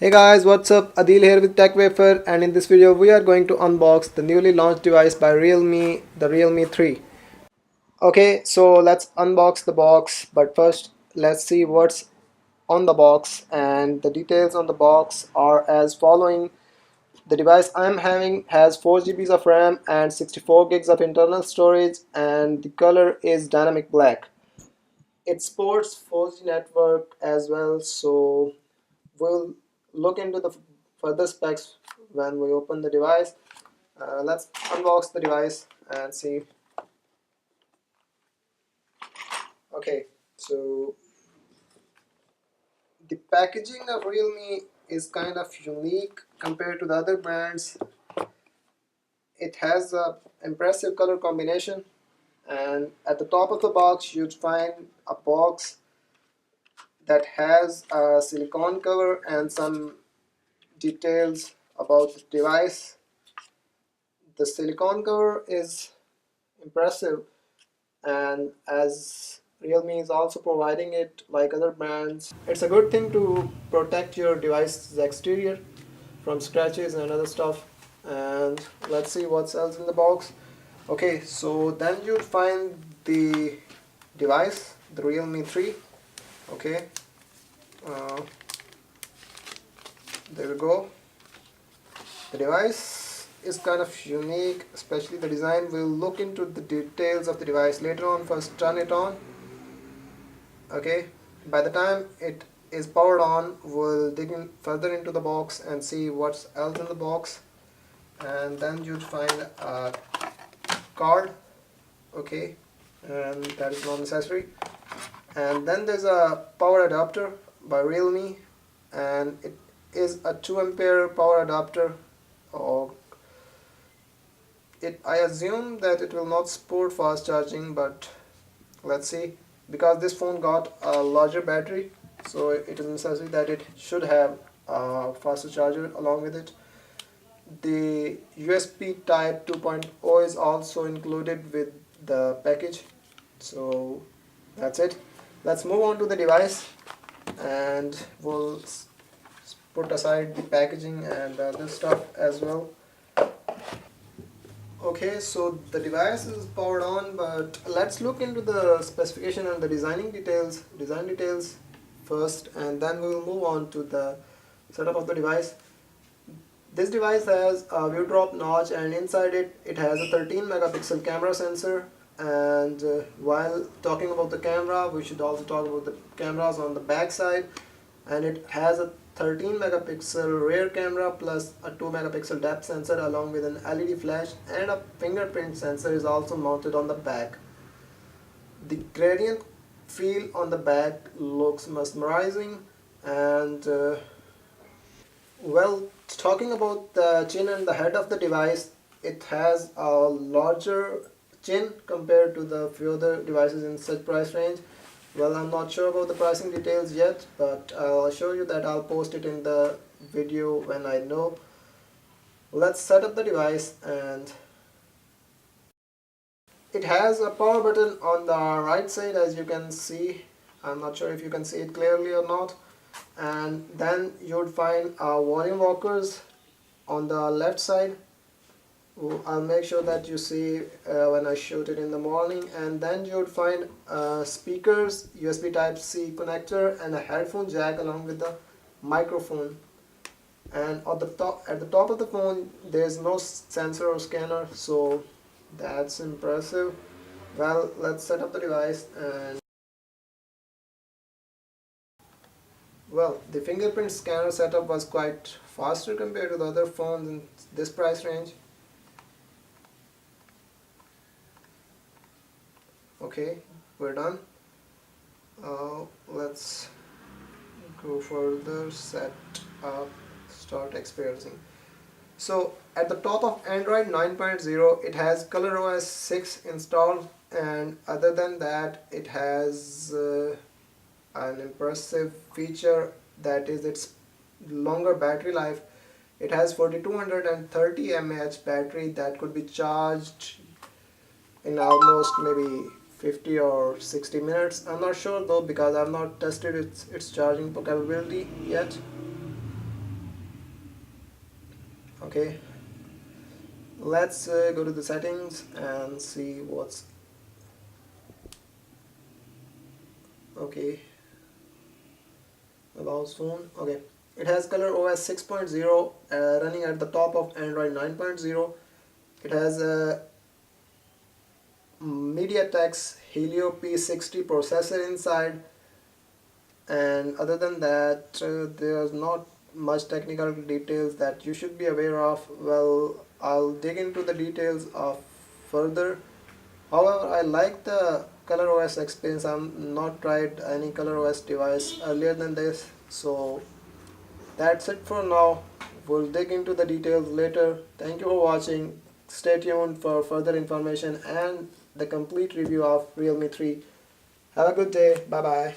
Hey guys, what's up? Adil here with TechWafer, and in this video we are going to unbox the newly launched device by Realme, the Realme 3. Okay, so let's unbox the box, but first let's see what's on the box, and the details on the box are as following. The device I'm having has 4 GBs of RAM and 64 gigs of internal storage, and the color is dynamic black. It supports 4G network as well, so we'll look into the further specs when we open the device. Let's unbox the device and see. Okay, so the packaging of Realme is kind of unique compared to the other brands. It has a impressive color combination, and at the top of the box you'd find a box that has a silicone cover and some details about the device. The silicone cover is impressive, and as Realme is also providing it like other brands, it's a good thing to protect your device's exterior from scratches and other stuff. And let's see what else in the box. Okay, so then you'd find the device, the Realme 3. Okay, uh, there we go. The device is kind of unique, especially the design. We'll look into the details of the device later on. First turn it on. Okay, by the time it is powered on, we'll dig in further into the box and see what's else in the box. And then you'll find a card. Okay, and that is not necessary. And then there's a power adapter by Realme, and it is a 2 ampere power adapter. Or I assume that it will not support fast charging, but let's see. Because this phone got a larger battery, so it is necessary that it should have a faster charger along with it. The USB type 2.0 is also included with the package. So that's it. Let's move on to the device, and we'll put aside the packaging and the other stuff as well. Okay, so the device is powered on, but let's look into the specification and the design details first, and then we will move on to the setup of the device. This device has a view drop notch, and inside it has a 13 megapixel camera sensor. And while talking about the camera, we should also talk about the cameras on the back side. And it has a 13 megapixel rear camera plus a 2 megapixel depth sensor along with an LED flash, and a fingerprint sensor is also mounted on the back. The gradient feel on the back looks mesmerizing, and well, talking about the chin and the head of the device, it has a larger chin compared to the few other devices in such price range. Well, I'm not sure about the pricing details yet, but I'll assure you that I'll post it in the video when I know. Let's set up the device, and it has a power button on the right side, as you can see. I'm not sure if you can see it clearly or not. And then you'd find volume rockers on the left side. I'll make sure that you see when I shoot it in the morning. And then you'd find speakers, USB type C connector, and a headphone jack along with the microphone. And at the top of the phone there's no sensor or scanner, so that's impressive. Well, let's set up the device. And well, the fingerprint scanner setup was quite faster compared to the other phones in this price range. Okay, we're done. Let's go further, set up, start experiencing. So at the top of Android 9.0, it has ColorOS 6 installed, and other than that it has an impressive feature, that is its longer battery life. It has 4230 mAh battery that could be charged in almost maybe 50 or 60 minutes. I'm not sure though, because I've not tested its charging capability yet. Okay, let's go to the settings and see what's okay about phone. Okay, it has color OS 6.0 running at the top of Android 9.0. It has a MediaTek's Helio P60 processor inside, and other than that there's not much technical details that you should be aware of. Well, I'll dig into the details of further. However, I like the ColorOS experience. I'm not tried any ColorOS device earlier than this, so that's it for now. We'll dig into the details later. Thank you for watching. Stay tuned for further information and the complete review of Realme 3. Have a good day. Bye bye.